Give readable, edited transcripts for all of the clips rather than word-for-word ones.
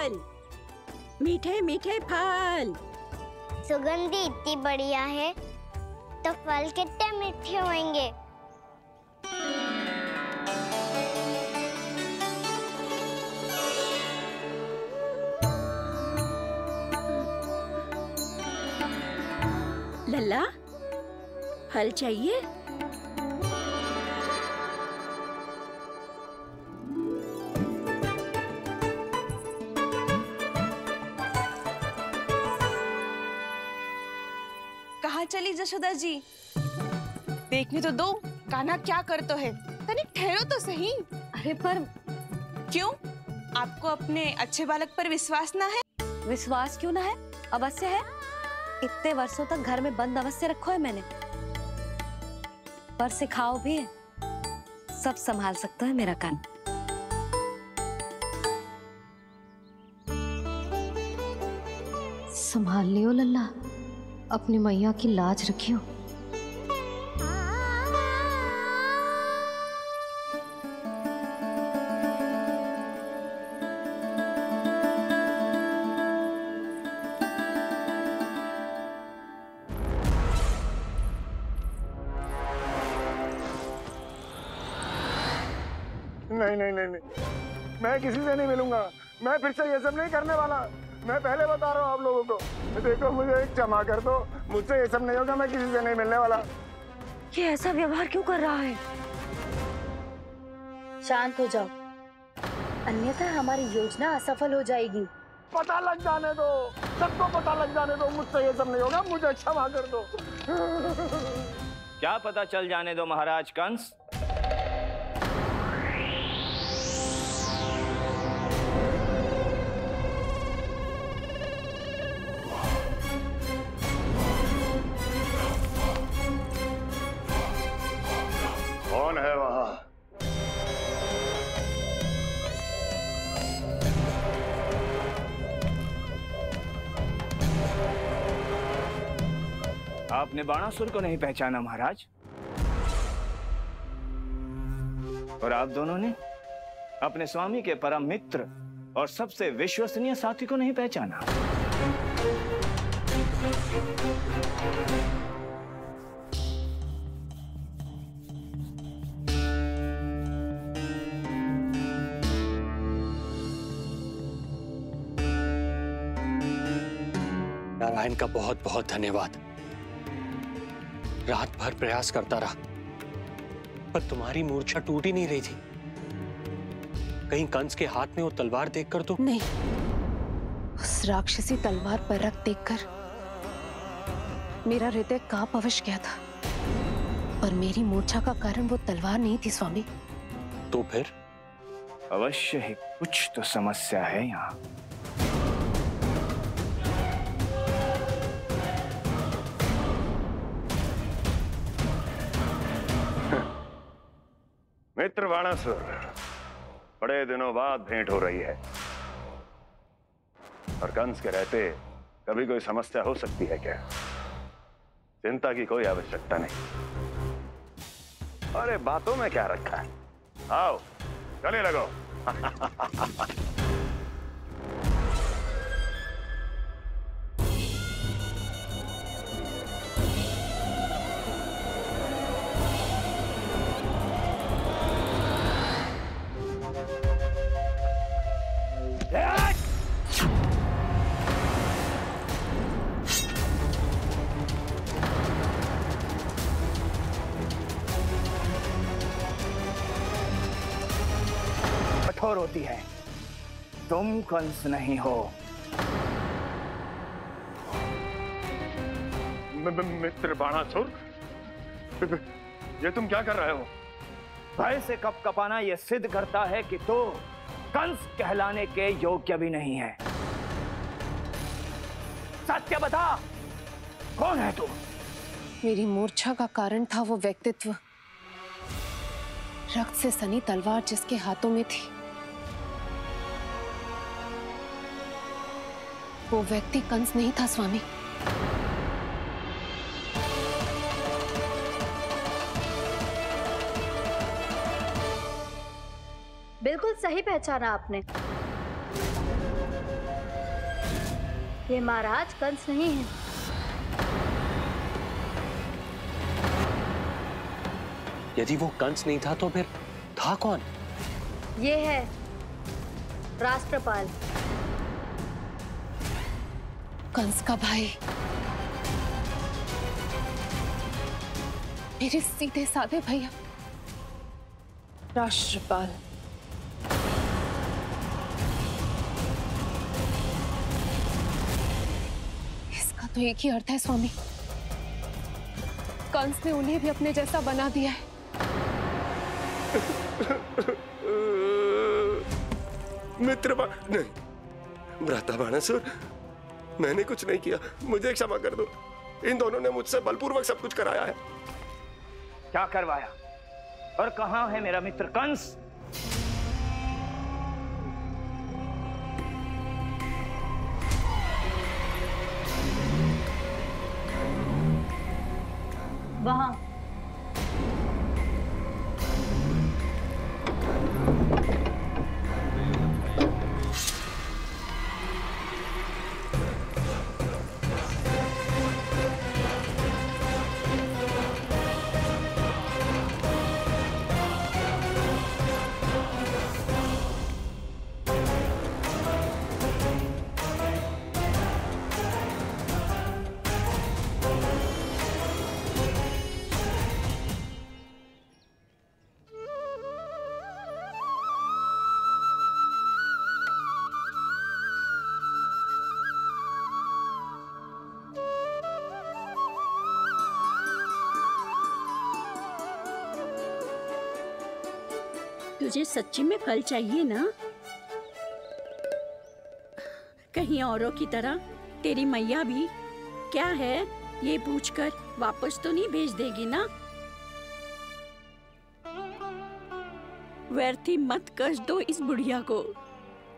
फल, मीठे मीठे फल। सुगंधी इतनी बढ़िया है तो फल कितने मीठे होंगे। लल्ला, फल चाहिए? कहाँ चली जशोदा जी? देखने तो दो कान्हा क्या करते है। तनिक ठहरो तो सही। अरे पर क्यों? आपको अपने अच्छे बालक पर विश्वास ना है? विश्वास क्यों ना है? अवश्य है। इतने वर्षों तक घर में बंद अवश्य रखो है मैंने, पर सिखाओ भी है। सब संभाल सकता है मेरा कान। संभाल लियो लल्ला, अपनी मैया की लाज रखियो। नहीं नहीं नहीं नहीं, मैं किसी से नहीं मिलूंगा। मैं फिर से ये सब नहीं करने वाला। मैं पहले बता रहा हूँ आप लोगों को। देखो, मुझे एक क्षमा कर दो, मुझसे ये सब नहीं होगा। मैं किसी से नहीं मिलने वाला। ये ऐसा व्यवहार क्यों कर रहा है? शांत हो जाओ, अन्यथा हमारी योजना असफल हो जाएगी। पता लग जाने दो, सबको पता लग जाने दो। मुझसे ये सब नहीं होगा, मुझे क्षमा कर दो। क्या पता चल जाने दो महाराज कंस? कौन है वहां? आपने बाणासुर को नहीं पहचाना महाराज, और आप दोनों ने अपने स्वामी के परम मित्र और सबसे विश्वसनीय साथी को नहीं पहचाना। नारायण का बहुत बहुत धन्यवाद। रात भर प्रयास करता रहा, पर तुम्हारी मूर्छा टूट ही नहीं रही थी। कहीं कंस के हाथ में वो तलवार देखकर तो नहीं, उस राक्षसी तलवार पर रख देखकर मेरा हृदय कांप अवश्य गया था, पर मेरी मूर्छा का कारण वो तलवार नहीं थी स्वामी। तो फिर? अवश्य ही कुछ तो समस्या है यहाँ। मित्र बाणासुर, बड़े दिनों बाद भेंट हो रही है, और कंस के रहते कभी कोई समस्या हो सकती है क्या? चिंता की कोई आवश्यकता नहीं। अरे बातों में क्या रखा है, आओ गले लगो। कठोर होती है, तुम कंस नहीं हो। मित्र बाणासुर, ये तुम क्या कर रहे हो? भय से कपकपाना यह सिद्ध करता है कि तू कंस कहलाने के योग्य भी नहीं है। सत्य बता, कौन है तू? मेरी मूर्छा का कारण था वो व्यक्तित्व, रक्त से सनी तलवार जिसके हाथों में थी। वो व्यक्ति कंस नहीं था स्वामी। बिल्कुल सही पहचाना आपने। ये महाराज कंस नहीं है। यदि वो कंस नहीं था तो फिर था कौन? ये है राष्ट्रपाल, कंस का भाई। मेरे सीधे साधे भैया राष्ट्रपाल। इसका तो एक ही अर्थ है स्वामी, कंस ने उन्हें भी अपने जैसा बना दिया है। नहीं, भ्राता बाणासुर, मैंने कुछ नहीं किया, मुझे क्षमा कर दो। इन दोनों ने मुझसे बलपूर्वक सब कुछ कराया है। क्या करवाया और कहां है मेरा मित्र कंस? वहां। तुझे सच्ची में फल चाहिए ना? कहीं औरों की तरह तेरी मैया भी क्या है ये पूछकर वापस तो नहीं भेज देगी ना? व्यर्थ ही मत कष्ट दो इस बुढ़िया को।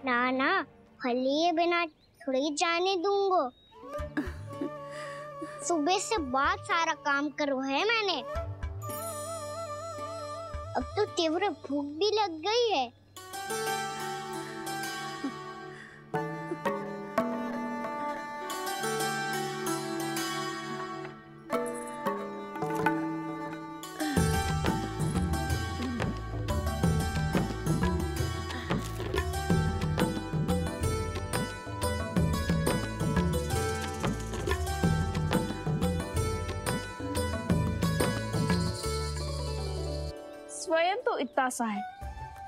ना ना, फल लिए बिना थोड़ी जाने दूंगा। सुबह से बहुत सारा काम करो है मैंने। अब तो तीव्र भूख भी लग गई है। स्वयं तो इतना सा है,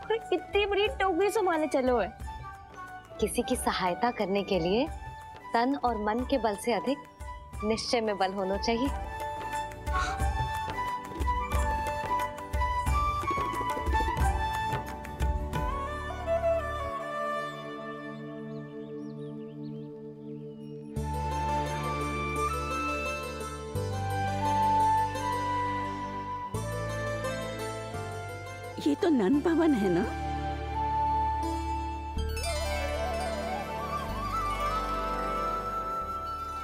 कोई कितनी बड़ी टोकरी संभाले चलो है। किसी की सहायता करने के लिए तन और मन के बल से अधिक निश्चय में बल होना चाहिए। ये तो नन भवन है ना?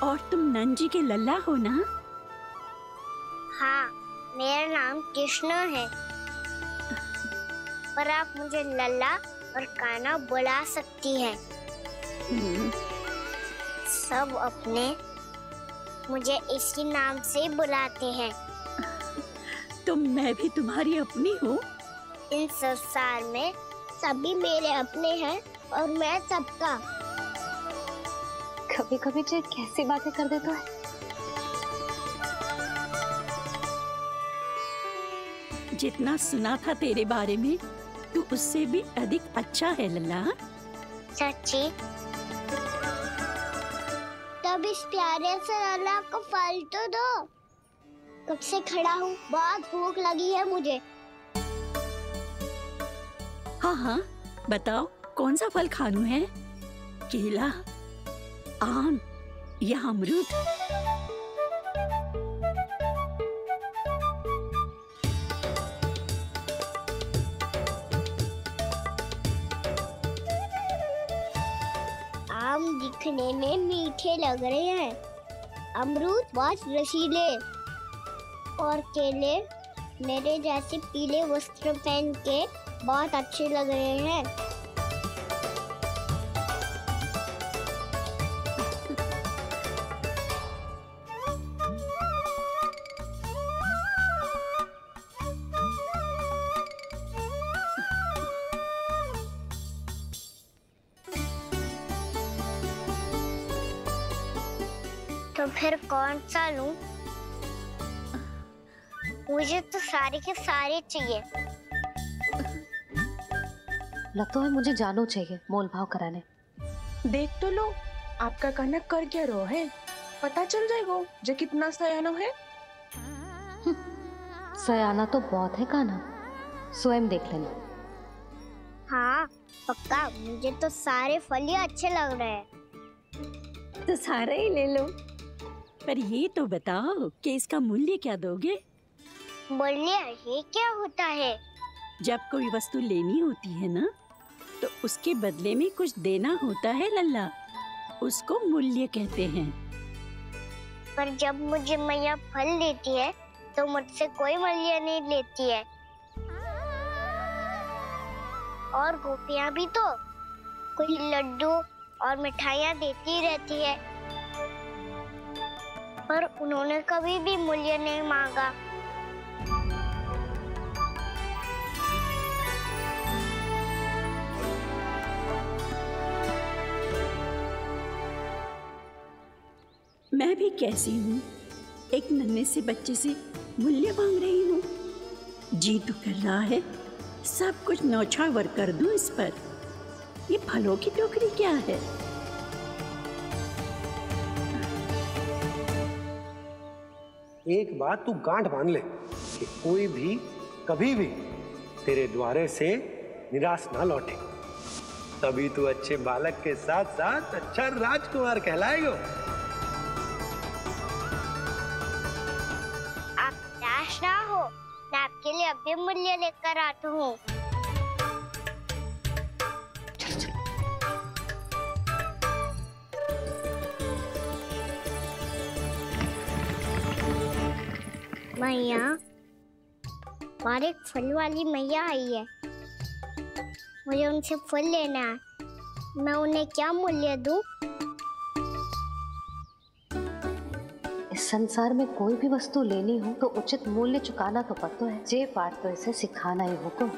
और तुम नन जी के लल्ला हो ना? हाँ, मेरा नाम कृष्ण है, पर आप मुझे लल्ला और कान्हा बुला सकती हैं। सब अपने मुझे इसी नाम से बुलाते हैं। तो मैं भी तुम्हारी अपनी हूँ। इन संसार में सभी मेरे अपने हैं और मैं सबका। कभी कभी तो कैसी बातें कर देता है। जितना सुना था तेरे बारे में, तू उससे भी अधिक अच्छा है लल्ला। सच्ची? तब इस प्यारे से लल्ला को फल तो दो। कब से खड़ा हूँ, बहुत भूख लगी है मुझे। हाँ हाँ, बताओ कौन सा फल खानू है? केला, आम या अमरूद? आम दिखने में मीठे लग रहे हैं, अमरूद बहुत रसीले और केले मेरे जैसे पीले वस्त्र पहन के बहुत अच्छे लग रहे हैं। तो फिर कौन सा लूं? मुझे तो सारे के सारे चाहिए। लगता है मुझे जानू चाहिए मोल भाव कराने। देख तो लो आपका कनक कर क्या रो है, पता चल जाएगा जो कितना सयानो है। सयाना तो बहुत है कान्हा, स्वयं देख लेना। हाँ पक्का, मुझे तो सारे फल ही अच्छे लग रहे हैं। तो सारा ही ले लो, पर ये तो बताओ कि इसका मूल्य क्या दोगे? मूल्य ये क्या होता है? जब कोई वस्तु लेनी होती है ना, तो उसके बदले में कुछ देना होता है लल्ला, उसको मूल्य कहते हैं। पर जब मुझे मैया फल देती है तो मुझसे कोई मूल्य नहीं लेती है। और गोपियां भी तो कोई लड्डू और मिठाइयाँ देती रहती है, पर उन्होंने कभी भी मूल्य नहीं मांगा। मैं भी कैसी हूँ, एक नन्हे से बच्चे से मूल्य मांग रही हूँ। जी तो कर रहा है सब कुछ न्यौछावर कर दूं इस पर। ये फलों की टोकरी क्या है? एक बात तू गांठ बांध ले कि कोई भी कभी भी तेरे द्वारे से निराश ना लौटे, तभी तू अच्छे बालक के साथ साथ अच्छा राजकुमार कहलाएगा। आप निराश ना हो, मैं आपके लिए अभी मूल्य लेकर आता हूँ। मैया, और एक फल वाली मैया आई है, मुझे उनसे फल लेना है। मैं उन्हें क्या मूल्य दूं? इस संसार में कोई भी वस्तु लेनी हो तो उचित मूल्य चुकाना तो पड़ता है। जे पाठ तो इसे सिखाना ही हुकुम।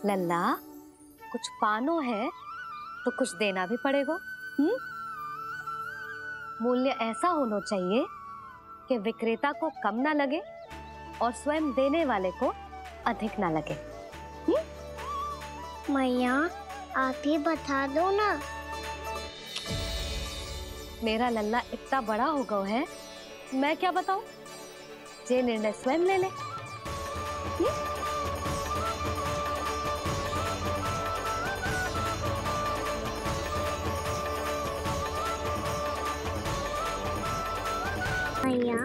लल्ला, कुछ पानो है तो कुछ देना भी पड़ेगा। मूल्य ऐसा होना चाहिए कि विक्रेता को कम ना लगे और स्वयं देने वाले को अधिक ना लगे। मैया, आप ही बता दो ना। मेरा लल्ला इतना बड़ा हो गया है, मैं क्या बताऊं? जे निर्णय स्वयं ले ले। मैया,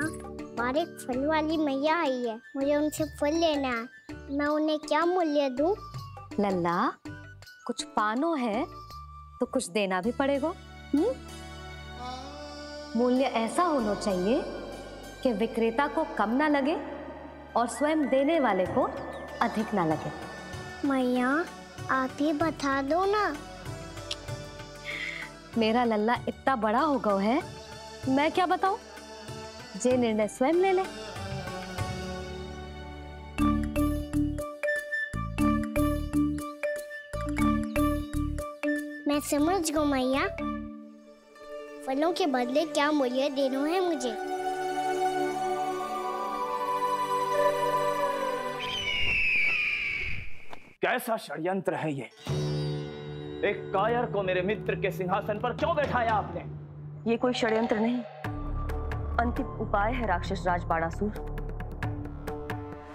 और एक फल वाली मैया आई है, मुझे उनसे फल लेना है। मैं उन्हें क्या मूल्य दूं? लल्ला, कुछ पानो है तो कुछ देना भी पड़ेगा। मूल्य ऐसा होना चाहिए कि विक्रेता को कम ना लगे और स्वयं देने वाले को अधिक ना लगे। मैया, आप ही बता दो ना। मेरा लल्ला इतना बड़ा हो गया है, मैं क्या बताऊं? जे निर्णय स्वयं ले ले। मैं समझ गई मैया, फलों के बदले क्या मूल्य देना है मुझे। कैसा षड्यंत्र है ये? एक कायर को मेरे मित्र के सिंहासन पर क्यों बैठाया आपने? ये कोई षड्यंत्र नहीं, अंतिम उपाय है राक्षस राज बाणासुर।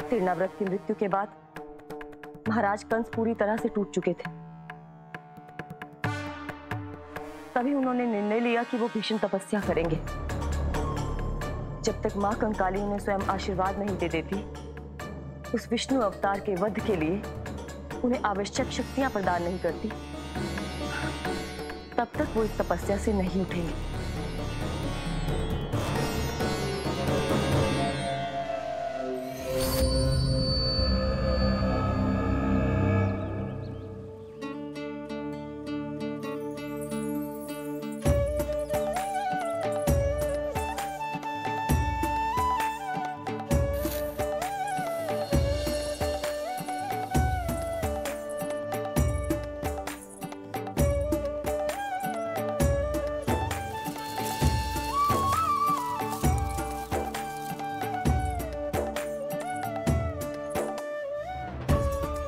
तीर्णाव्रत की मृत्यु के बाद महाराज कंस पूरी तरह से टूट चुके थे। तभी उन्होंने निर्णय लिया कि वो भीषण तपस्या करेंगे। जब तक मां कंकाली उन्हें स्वयं आशीर्वाद नहीं दे देती, उस विष्णु अवतार के वध के लिए उन्हें आवश्यक शक्तियां प्रदान नहीं करती, तब तक वो इस तपस्या से नहीं उठेंगे।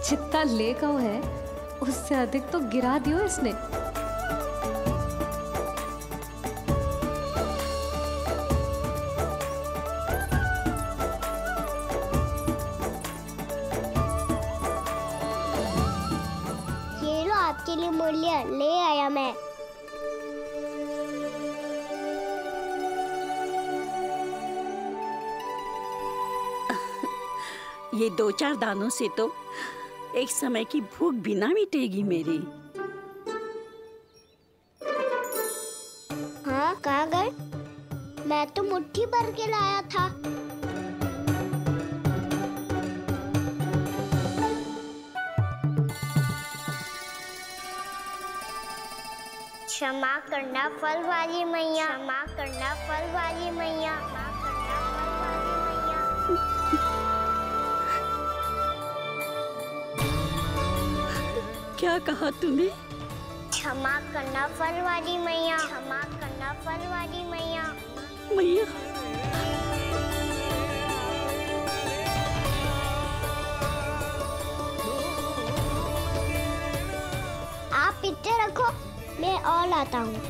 जितना ले गओ है उससे अधिक तो गिरा दियो इसने। ये लो आपके लिए मूल्य ले आया मैं। ये 2-4 दानों से तो एक समय की भूख भी ना मिटेगी मेरी। हाँ, कहाँ गए? मैं तो मुट्ठी भर के लाया था। क्षमा करना फल वाली मैया, क्षमा करना फल वाली मैया, क्षमा करना फल वाली मैया। क्या कहा तूने? क्षमा करना फल वाली मैया, क्षमा करना फल वाली मैया। मैया, आप इतने रखो, मैं और लाता हूँ।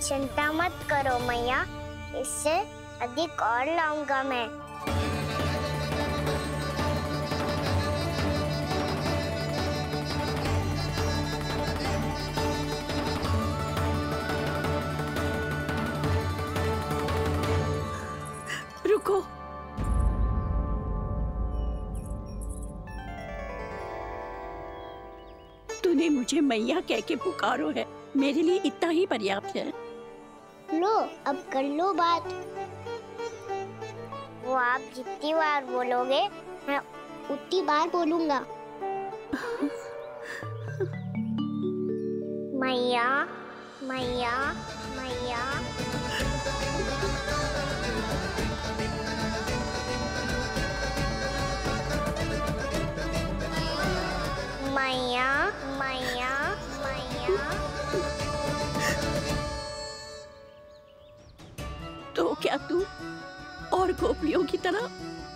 चिंता मत करो मैया, इससे अधिक और लाऊंगा मैं। रुको। तूने मुझे मैया कह के पुकारो है, मेरे लिए इतना ही पर्याप्त है। लो, अब कर लो बात। वो आप जितनी बार बोलोगे मैं उतनी बार बोलूंगा। मैया, मैया, मैया। मैया, मैया, मैया। तो क्या तू और गोपियों की तरह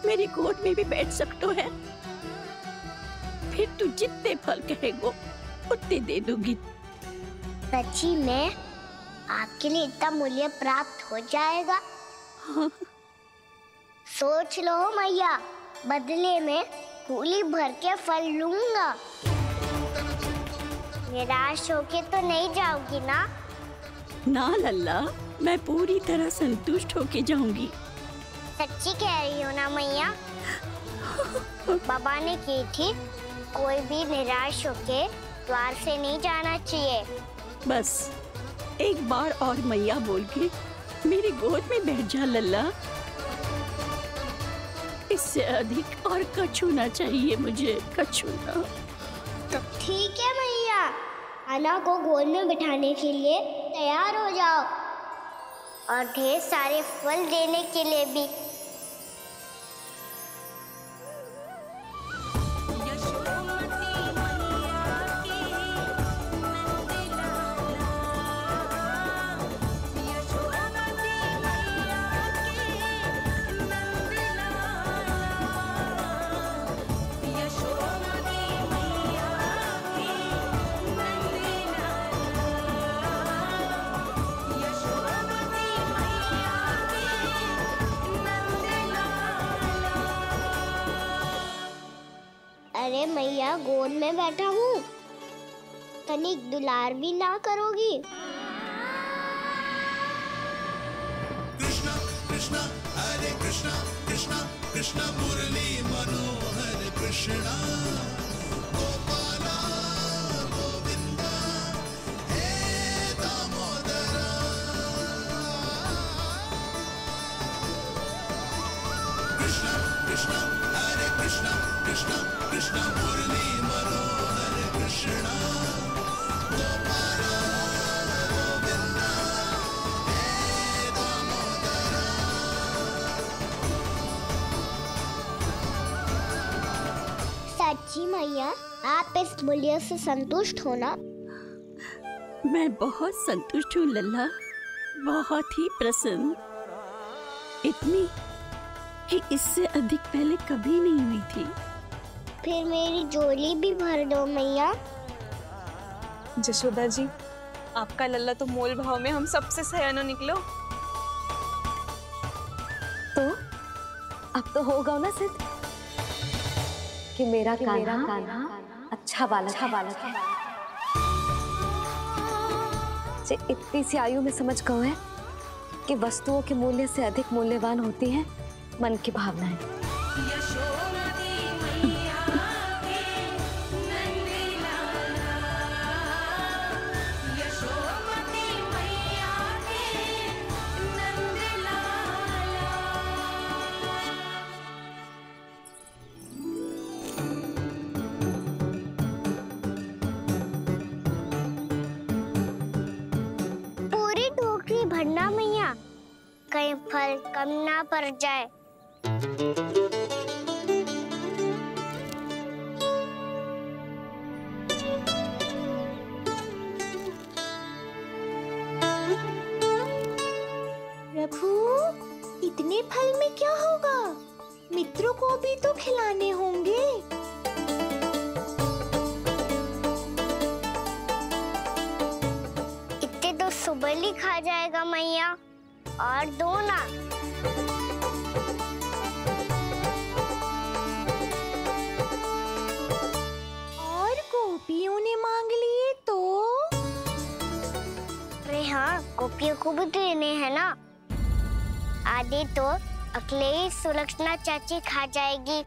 मेरी गोद में भी बैठ सकते है? फिर तू जितने फल कहेगो उतने दे दूंगी। सच्ची में आपके लिए इतना मूल्य प्राप्त हो जाएगा? हाँ। सोच लो मैया, बदले में फूली भर के फल लूंगा। निराश होके तो नहीं जाओगी ना? ना लल्ला, मैं पूरी तरह संतुष्ट होके जाऊंगी। सच्ची कह रही हो ना मैया? बाबा ने की थी, कोई भी निराश होके द्वार से नहीं जाना चाहिए। बस एक बार और मैया बोल के मेरी गोद में बैठ जा लल्ला। इससे अधिक और कछु ना चाहिए मुझे, कछु ना। तो ठीक है मैया, अन्ना को गोद में बिठाने के लिए तैयार हो जाओ और ढेर सारे फल देने के लिए भी। अरे मैया, गोद में बैठा हूँ, तनिक दुलार भी ना करोगी? कृष्णा कृष्णा हरे कृष्णा, कृष्णा कृष्णा मुरली मनोहर कृष्णा, गोपाला गोविंदा हे दामोदरा। कृष्णा कृष्णा हरे कृष्णा, कृष्णा कृष्णा मुरली मनोहर कृष्णा, गोपाला गोविंदा हे दामोदरा। सच्ची मैया, आप इस मूल्य से संतुष्ट हो ना? मैं बहुत संतुष्ट हूँ लल्ला, बहुत ही प्रसन्न। कि इससे अधिक पहले कभी नहीं हुई थी। फिर मेरी झोली भी भर दो मैया। जशोदा जी, आपका लल्ला तो मोल भाव में हम सबसे सयानो निकलो। तो अब तो होगा ना सिद्ध कि मेरा कान्हा अच्छा बालक है। जे इतनी सी आयु में समझ गए है कि वस्तुओं के मूल्य से अधिक मूल्यवान होती है मन की भावनाएं। पूरी टोकरी भरना मैया, कहीं फल कम ना पड़ जाए। प्रभु, इतने फल में क्या होगा? मित्रों को भी तो खिलाने होंगे। इतने तो सुबह ही खा जाएगा मैया, और दो ना। और गोपियों ने मांग लिए तो? अरे हाँ, गोपियों को भी देने हैं ना। आधे तो अकेले सुलक्षणा चाची खा जाएगी।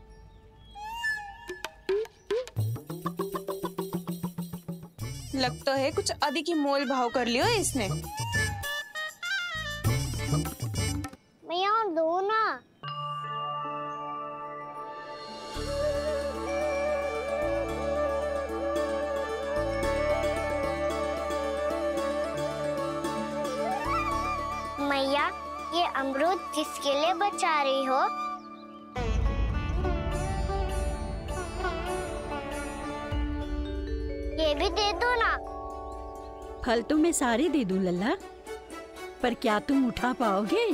लगता है कुछ अधिक ही मोल भाव कर लियो इसने। मैया दो ना। मैया, ये अमरूद किसके लिए बचा रही हो? ये भी दे दो ना। फल तो मैं सारे दे दूं लल्ला, पर क्या तुम उठा पाओगे?